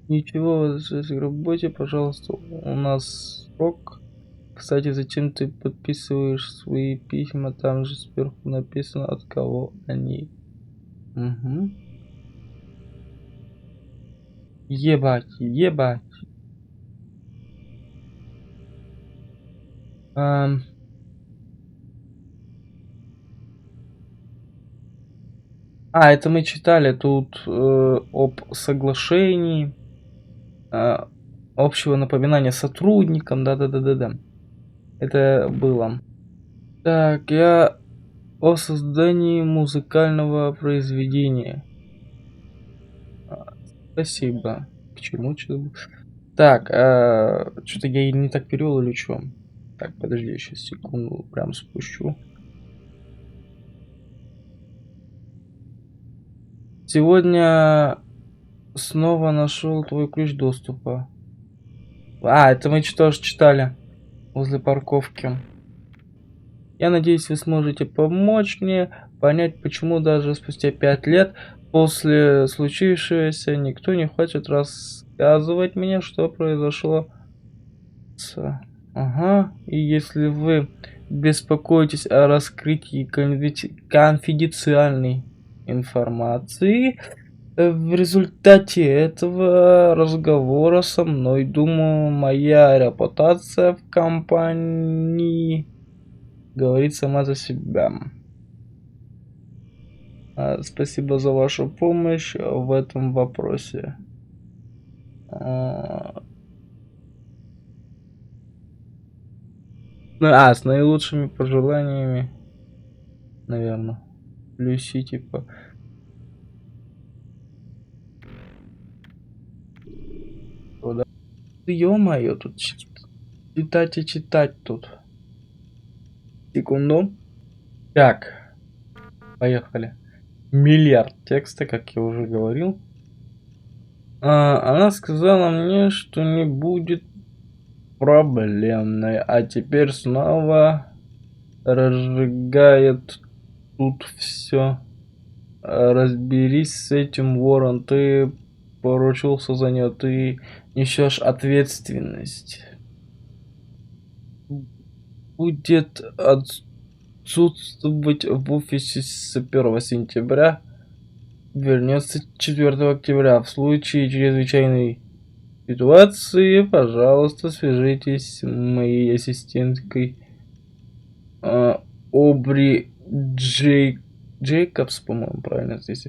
Ничего, возвращайся к работе, пожалуйста. У нас срок. Кстати, зачем ты подписываешь свои письма? Там же сверху написано, от кого они. Угу. Ебать. Это мы читали тут об соглашении, общего напоминания сотрудникам, да. Это было. Так, я о создании музыкального произведения. Спасибо. К чему? Так, что-то я не так перевел или что? Так, подожди, я сейчас секунду прям спущу. Сегодня снова нашел твой ключ доступа. Это мы тоже читали возле парковки. Я надеюсь, вы сможете помочь мне понять, почему даже спустя 5 лет после случившегося никто не хочет рассказывать мне, что произошло Ага, и если вы беспокоитесь о раскрытии конфиденциальной информации, в результате этого разговора со мной, думаю, моя репутация в компании говорит сама за себя. Спасибо за вашу помощь в этом вопросе. С наилучшими пожеланиями, наверное. Люси, типа. Ё-моё, тут читать и читать тут. Секунду. Так, поехали. Миллиард текста, как я уже говорил. Она сказала мне, что не будет проблемной, а теперь снова разжигает тут все. Разберись с этим, Ворон, ты поручился за нее, ты несешь ответственность. Будет отсутствовать в офисе с 1 сентября, вернется 4 октября. В случае чрезвычайной ситуации, пожалуйста, свяжитесь с моей ассистенткой Обри Джейкобс, по-моему, правильно здесь.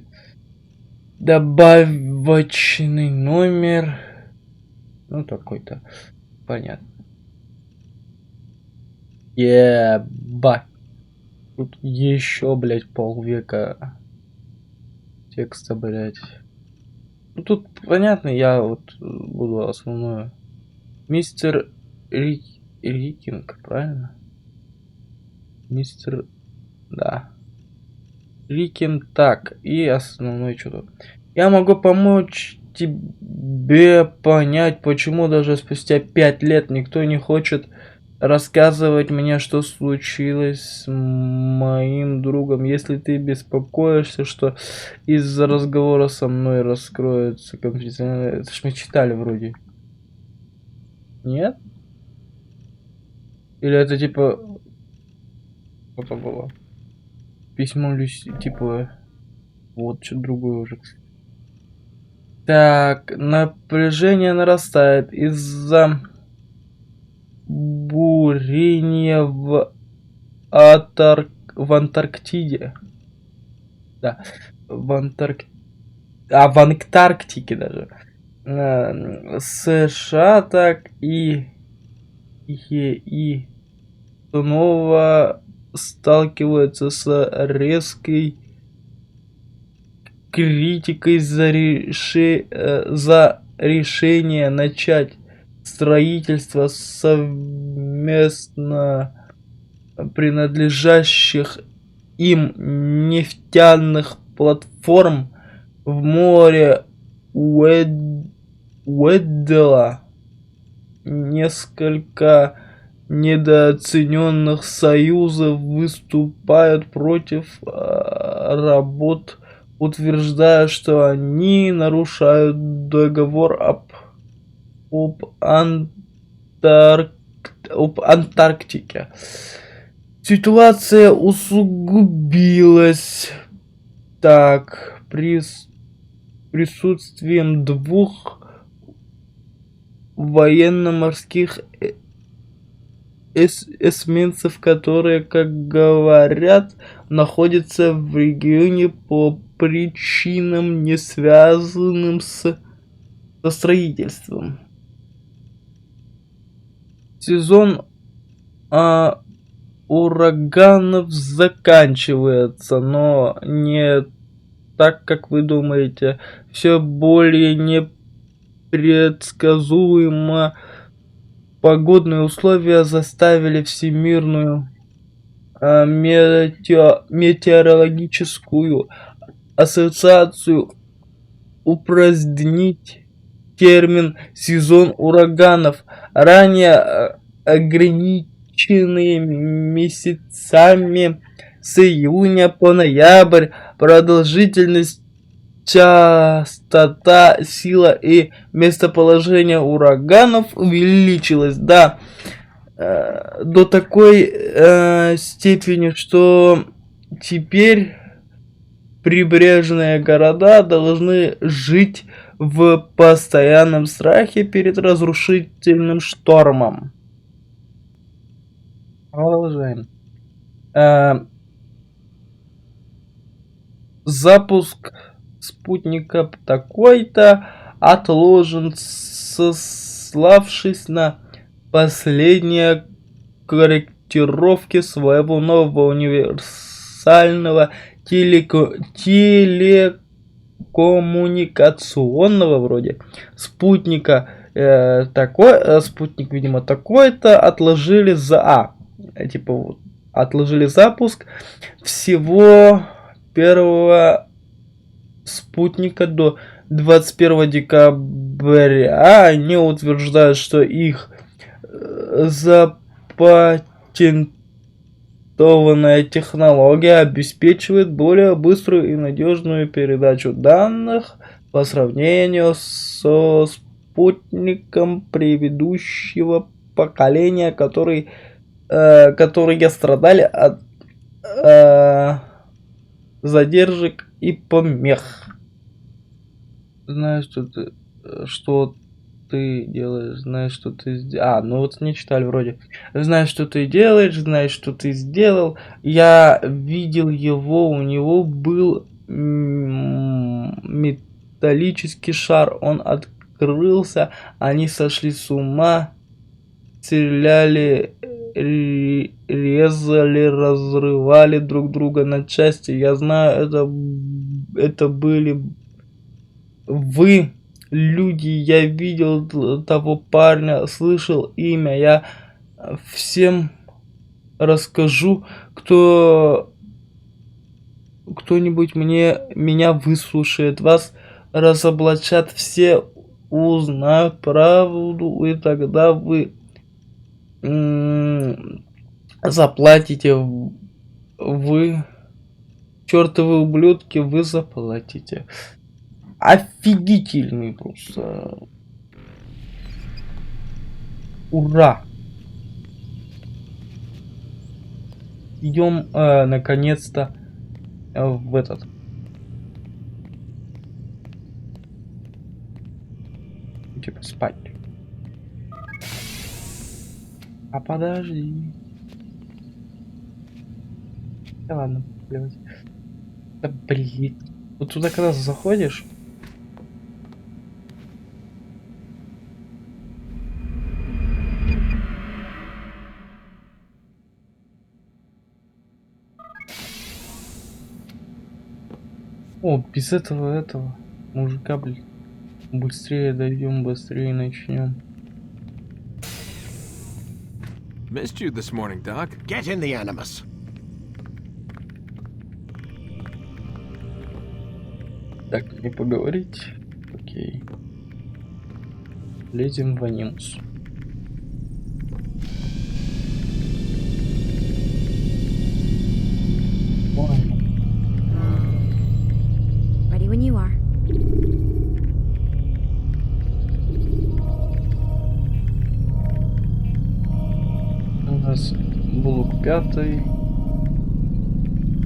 Добавочный номер. Ну, такой-то. Понятно. Ебать. Тут еще, блядь, полвека текста, блядь. Ну, тут понятно, я вот буду основное. Мистер Рикинг, правильно? Мистер... Да. Рикин, так, и основной что-то. Я могу помочь тебе понять, почему даже спустя 5 лет никто не хочет рассказывать мне, что случилось с моим другом. Если ты беспокоишься, что из-за разговора со мной раскроется конфиденциальная... Это ж мы читали вроде. Нет? Или это типа... Что-то было? Письмо Люси, типа... Вот, что-то другое уже. Так, напряжение нарастает из-за бурения в Антарктиде. Да, в Антарктике даже. США так и снова сталкиваются с резкой критикой за решение начать строительство совместно принадлежащих им нефтяных платформ в море Уэддела. Несколько недооцененных союзов выступают против работ, утверждая, что они нарушают договор об Антарктике. Ситуация усугубилась так присутствием 2 военно-морских эсминцев, которые, как говорят, находятся в регионе по причинам, не связанным со строительством. Сезон ураганов заканчивается, но не так, как вы думаете. Все более непредсказуемо. Погодные условия заставили Всемирную метеорологическую ассоциацию упразднить термин «сезон ураганов». Ранее ограниченные месяцами с июня по ноябрь продолжительность, частота, сила и местоположение ураганов увеличилась до такой степени, что теперь прибрежные города должны жить в постоянном страхе перед разрушительным штормом. Продолжаем. Запуск спутника такой-то отложен, сославшись на последние корректировки своего нового универсального телекоммуникационного вроде спутника. Спутник, видимо, такой-то отложили отложили запуск всего первого спутника до 21 декабря. Они утверждают, что их запатентованная технология обеспечивает более быструю и надежную передачу данных по сравнению со спутником предыдущего поколения, которые страдали от задержек и помех. Знаю, что ты делаешь, знаешь, что ты сделал. Ну вот не читали вроде. Знаешь, что ты делаешь, знаешь, что ты сделал. Я видел его, у него был металлический шар, он открылся, они сошли с ума, стреляли, резали, разрывали друг друга на части. Я знаю, это были вы, люди. Я видел того парня, слышал имя. Я всем расскажу, кто-нибудь меня выслушает. Вас разоблачат, все узнают правду, и тогда вы заплатите. Вы, чертовы ублюдки, вы заплатите. Офигительный просто. Ура! Идем наконец-то в этот. Типа спать. А подожди. Да ладно, блядь. Да блин. Вот туда когда заходишь. О, без этого мужика, блин. Быстрее дойдем, быстрее начнем. Missed you this morning, Doc. Get in the Animus. Так, не поговорить. Окей. Лезем в Анимус. Ready when you are. У нас блок 5.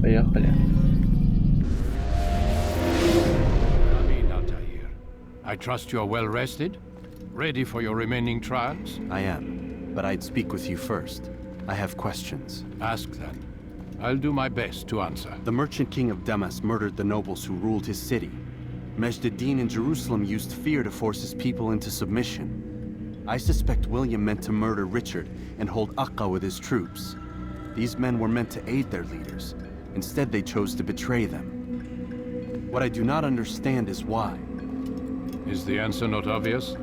Поехали. I trust you are well rested, ready for your remaining trials? I am, but I'd speak with you first. I have questions. Ask then. I'll do my best to answer. The merchant king of Damas murdered the nobles who ruled his city. Majd ad-Din in Jerusalem used fear to force his people into submission. I suspect William meant to murder Richard and hold Akka with his troops. These men were meant to aid their leaders. Instead, they chose to betray them. What I do not understand is why. Is the answer not obvious?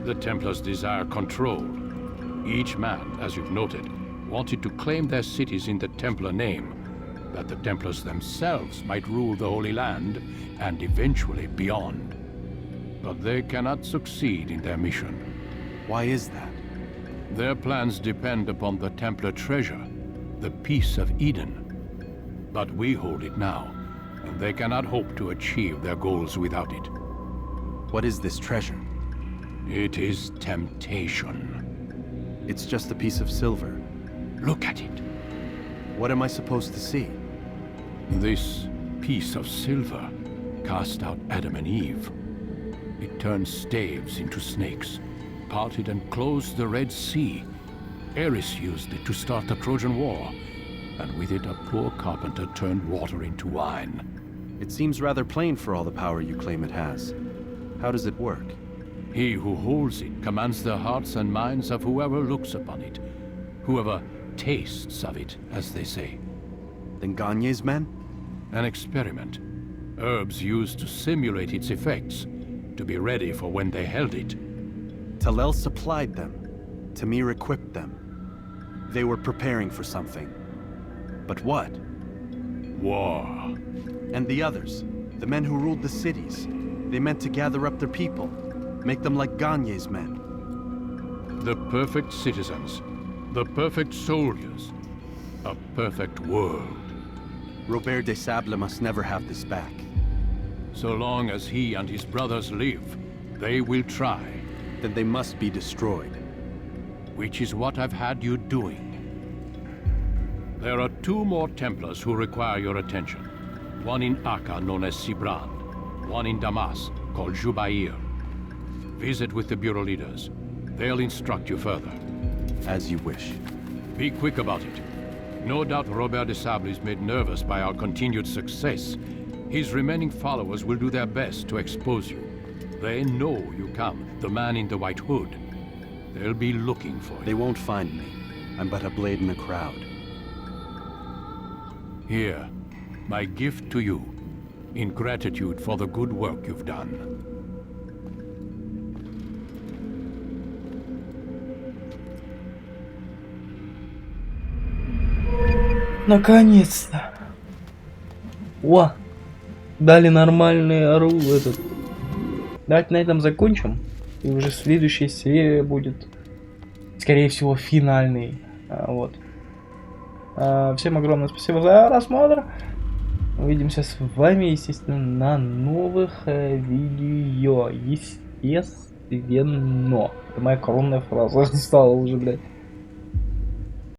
The Templars desire control. Each man, as you've noted, wanted to claim their cities in the Templar name, that the Templars themselves might rule the Holy Land and eventually beyond. But they cannot succeed in their mission. Why is that? Their plans depend upon the Templar treasure, the Peace of Eden. But we hold it now, and they cannot hope to achieve their goals without it. What is this treasure? It is temptation. It's just a piece of silver. Look at it. What am I supposed to see? This piece of silver cast out Adam and Eve. It turned staves into snakes, parted and closed the Red Sea. Ares used it to start the Trojan War, and with it a poor carpenter turned water into wine. It seems rather plain for all the power you claim it has. How does it work? He who holds it commands the hearts and minds of whoever looks upon it, whoever tastes of it, as they say. Then Gagne's men? An experiment. Herbs used to simulate its effects, to be ready for when they held it. Talel supplied them. Tamir equipped them. They were preparing for something. But what? War. And the others, the men who ruled the cities, they meant to gather up their people, make them like Gagne's men. The perfect citizens, the perfect soldiers, a perfect world. Robert de Sable must never have this back. So long as he and his brothers live, they will try. Then they must be destroyed. Which is what I've had you doing. There are 2 more Templars who require your attention. One in Akka, known as Sibran. One in Damas, called Jubair. Visit with the Bureau leaders. They'll instruct you further. As you wish. Be quick about it. No doubt Robert de Sable is made nervous by our continued success. His remaining followers will do their best to expose you. They know you come, the man in the white hood. They'll be looking for you. They won't find me. I'm but a blade in the crowd. Here, my gift to you, in gratitude for the good work you've done. Наконец-то! О! Дали нормальный оружие этот. Давайте на этом закончим. И уже следующая серия будет, скорее всего, финальный. Вот. Всем огромное спасибо за просмотр. Увидимся с вами, естественно, на новых видео. Естественно. Это моя коронная фраза стала уже, блядь.